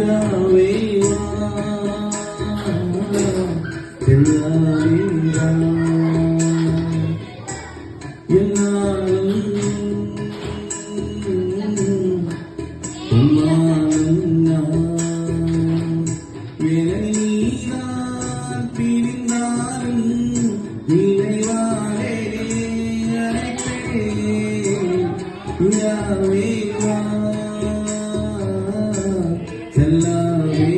எல்லாவே எல்லாவே எல்லாரும் நான் பிரிந்தாலும் நினைவாரே யாவே செல்லாவே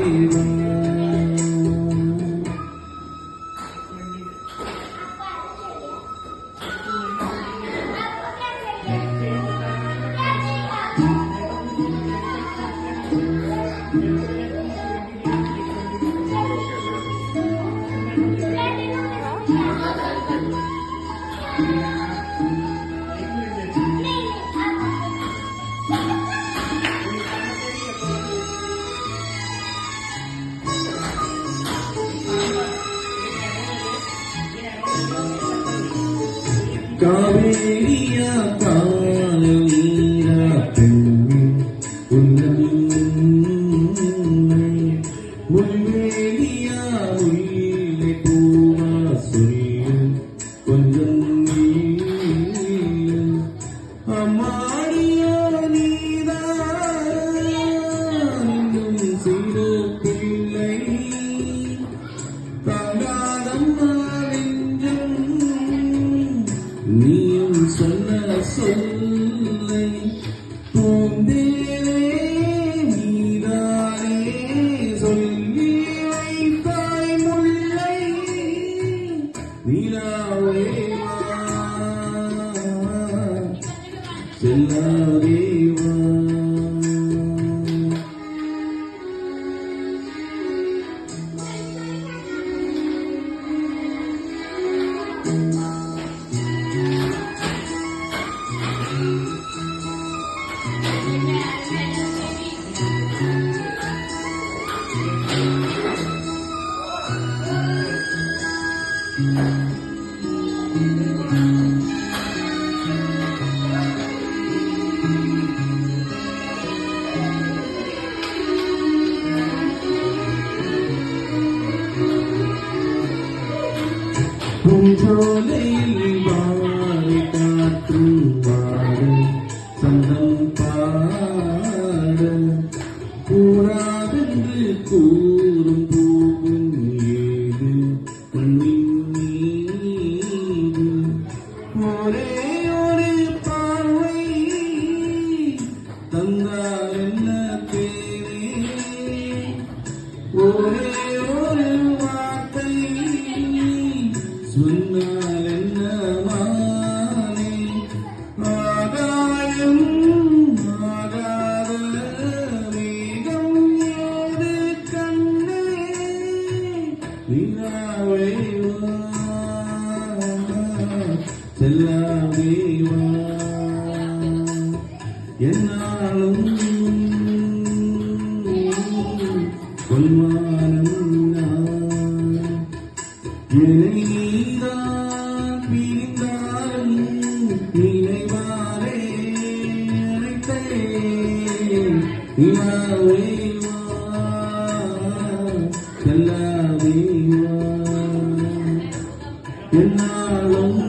காவேரியா காணல் நீரா பெண்ணே முள்வேலியா உள்ளே பூவா சொல்லு கொஞ்சம் அம்மாடியோ நீதான் சிறு பிள்ளை தாங்காதம்மா நீயும் சொன்ன சொல்லை பூந்தேனே நீதானே சொல்லி வைத்தாய் முல்லை நீராவேவா செல்லாதேவா பூஞ்சோலையில் வாழை காற்றும் வாழ சந்தம் பாட கூறாதென்று கூறும் பூவும் ஏது மண்ணின் மீது ஒரே ஒரு பார்வை தந்தால் என்ன தேனே ஒரே ஒரு வார்த்தை சொன்னால் என்ன மானே ஆகாயம் ஆகாத மேகம் ஏது கண்ணே நிலாவேவா செல்லாவேவா என்னாலும் கொள்வானம் என்னை நீதான் பிரிந்தாலும் நினைவாரே அழைத்தே நிலாவேவா செல்லாவேவா என்னாலும்